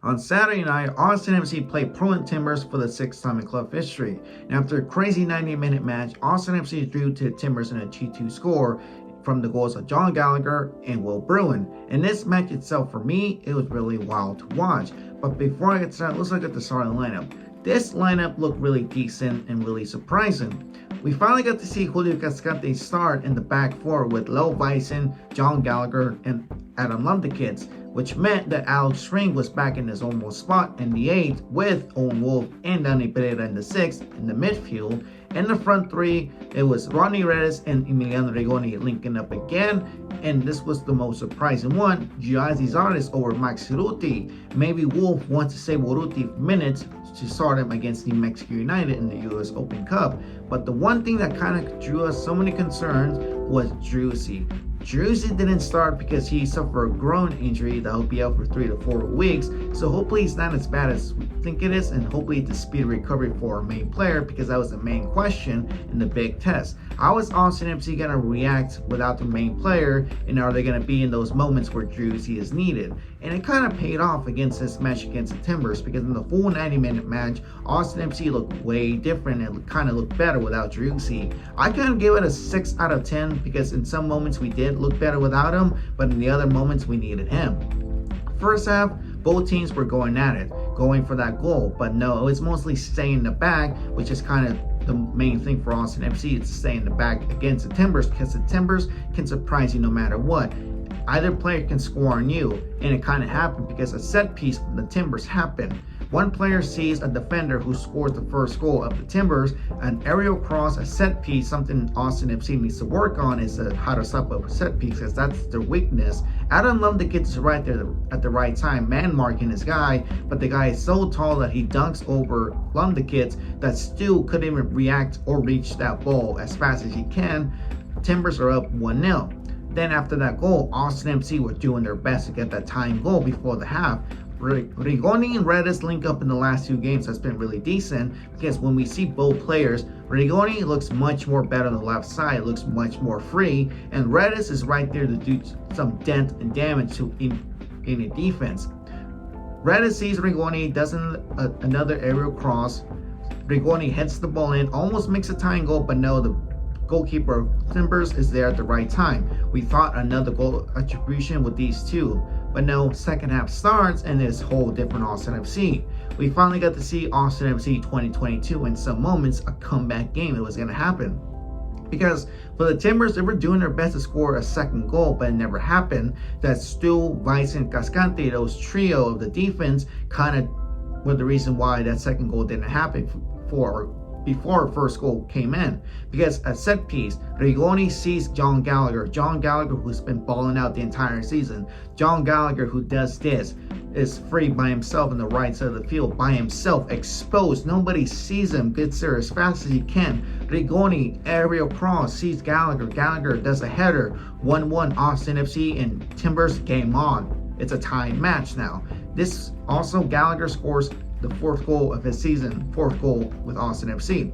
On Saturday night, Austin FC played Bruin Timbers for the sixth time in club history. And after a crazy 90-minute match, Austin FC drew to the Timbers in a 2-2 score from the goals of John Gallagher and Will Bruin. And this match itself, for me, it was really wild to watch. But before I get started, let's look at the starting lineup. This lineup looked really decent and really surprising. We finally got to see Julio Cascante start in the back four with Leo Bison, John Gallagher, and Adam Lundekits, which meant that Alex Ring was back in his normal spot in the 8th with Owen Wolf and Danny Pereira in the 6th in the midfield. In the front three, it was Ronnie Redis and Emiliano Rigoni linking up again, and this was the most surprising one, Giazzi Zardes over Max Ruti. Maybe Wolf wants to save Ruti minutes to start him against New Mexico United in the US Open Cup. But the one thing that kind of drew us so many concerns was Driussi. Driussi didn't start because he suffered a groin injury that will be out for 3 to 4 weeks, so hopefully it's not as bad as we think it is, and hopefully it's a speedy recovery for our main player, because that was the main question in the big test. How is Austin FC going to react without the main player, and are they going to be in those moments where Driussi is needed? And it kind of paid off against this match against the Timbers, because in the full 90-minute match, Austin FC looked way different and kind of looked better without Driussi. I kind of give it a 6 out of 10 because in some moments we did look better without him, but in the other moments we needed him. First half, both teams were going at it, going for that goal, but no, it's mostly staying in the back, which is kind of the main thing for Austin FC, is to stay in the back against the Timbers, because the Timbers can surprise you no matter what. Either player can score on you, and it kind of happened because a set piece from the Timbers happened. One player sees a defender who scores the first goal of the Timbers, an aerial cross, a set piece. Something Austin FC needs to work on is how to stop a set piece, because that's their weakness. Adam Lundekits is right there at the right time, man marking his guy, but the guy is so tall that he dunks over Lundekits that still couldn't even react or reach that ball as fast as he can. Timbers are up 1-0. Then after that goal, Austin FC were doing their best to get that tying goal before the half. Rigoni and Redis link up in the last 2 games. That's been really decent, because when we see both players, Rigoni looks much more better on the left side, looks much more free, and Redis is right there to do some dent and damage to in a defense. Redis sees Rigoni, does another aerial cross. Rigoni heads the ball in, almost makes a tying goal, but no, the goalkeeper of Timbers is there at the right time. We thought another goal attribution with these two, but no, second half starts and it's whole different Austin FC. We finally got to see Austin FC 2022 in some moments, a comeback game that was going to happen. Because for the Timbers, they were doing their best to score a second goal, but it never happened. That Stu, Vice, and Cascante, those trio of the defense, kind of were the reason why that second goal didn't happen before first goal came in. Because a set piece, Rigoni sees John Gallagher, who's been balling out the entire season. John Gallagher, who does this, is free by himself in the right side of the field, by himself, exposed. Nobody sees him, gets there as fast as he can. Rigoni, aerial cross, sees Gallagher. Gallagher does a header. 1-1 Austin FC, and Timbers, game on. It's a tie match now. This also, Gallagher scores the 4th goal of his season, 4th goal with Austin FC.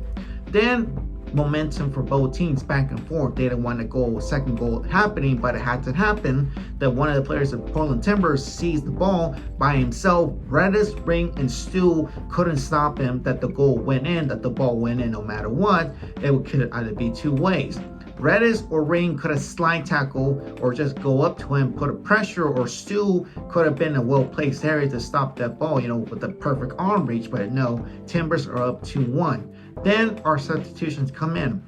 Then momentum for both teams back and forth. They didn't want a second goal happening, but it had to happen. That one of the players of Portland Timbers sees the ball by himself. Redis, Ring, and Stu couldn't stop him. That the goal went in, that the ball went in no matter what. It could either be 2 ways. Redis or Ring could have slide tackle or just go up to him, put a pressure, or Stu could have been a well-placed area to stop that ball, with the perfect arm reach, but no, Timbers are up 2-1. Then our substitutions come in.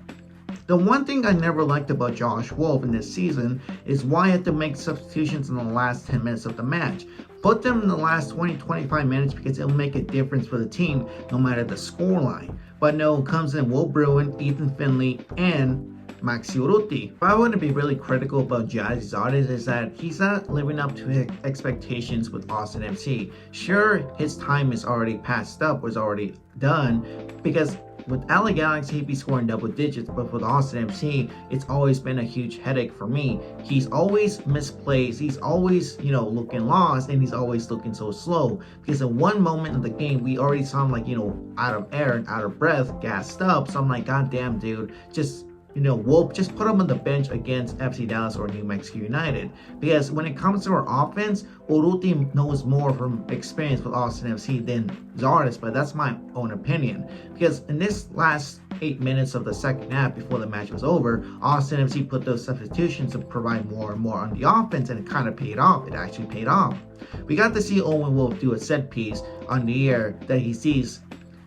The one thing I never liked about Josh Wolf in this season is why I had to make substitutions in the last 10 minutes of the match. Put them in the last 20-25 minutes because it'll make a difference for the team no matter the scoreline. But no, it comes in Will Bruin, Ethan Finley, and Maxi Urruti. If I want to be really critical about Giazzi Zardes is that he's not living up to his expectations with Austin FC. Sure, his time is already passed up, was already done, because with LA Galaxy, he'd be scoring double digits, but with Austin FC, it's always been a huge headache for me. He's always misplaced, he's always, looking lost, and he's always looking so slow. Because in one moment of the game, we already saw him out of air and out of breath, gassed up. So I'm like, God damn, dude, just we'll just put them on the bench against FC Dallas or New Mexico United. Because when it comes to our offense, Urruti knows more from experience with Austin FC than Zardes, but that's my own opinion. Because in this last 8 minutes of the second half before the match was over, Austin FC put those substitutions to provide more and more on the offense, and it kind of paid off. It actually paid off. We got to see Owen Wolf do a set piece on the air that he sees.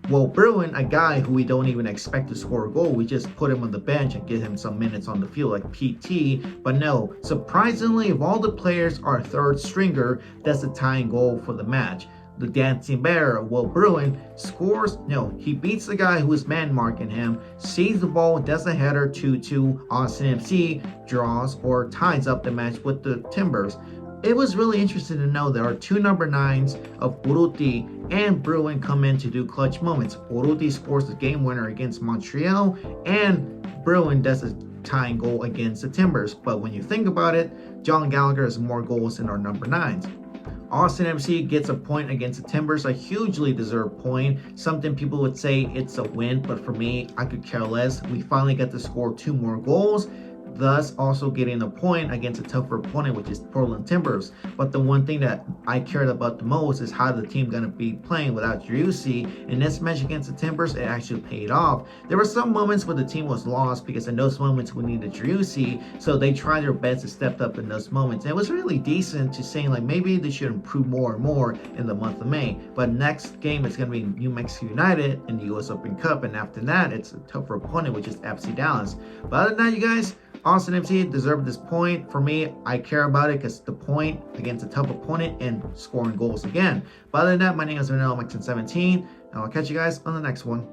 Well, Bruin, a guy who we don't even expect to score a goal, we just put him on the bench and give him some minutes on the field like PT. But no, surprisingly, of all the players, our third stringer, that's the tying goal for the match. The dancing bear, Will Bruin, scores. No, he beats the guy who is man marking him, sees the ball, does a header 2-2. Austin FC draws or ties up the match with the Timbers. It was really interesting to know there are two number 9s of Urruti and Bruin come in to do clutch moments. Urruti scores the game winner against Montreal, and Bruin does a tying goal against the Timbers. But when you think about it, John Gallagher has more goals than our number 9s. Austin FC gets a point against the Timbers, a hugely deserved point. Something people would say it's a win, but for me, I could care less. We finally get to score 2 more goals, thus also getting a point against a tougher opponent, which is Portland Timbers. But the one thing that I cared about the most is how the team going to be playing without Driussi. In this match against the Timbers, it actually paid off. There were some moments where the team was lost because in those moments we needed Driussi, so they tried their best to step up in those moments. And it was really decent to saying like maybe they should improve more and more in the month of May. But next game is going to be New Mexico United in the US Open Cup, and after that it's a tougher opponent, which is FC Dallas. But other than that, you guys, Austin FC deserved this point. For me, I care about it because the point against a tough opponent and scoring goals again. But other than that, my name is Vanilla Mixon 17, and I'll catch you guys on the next one.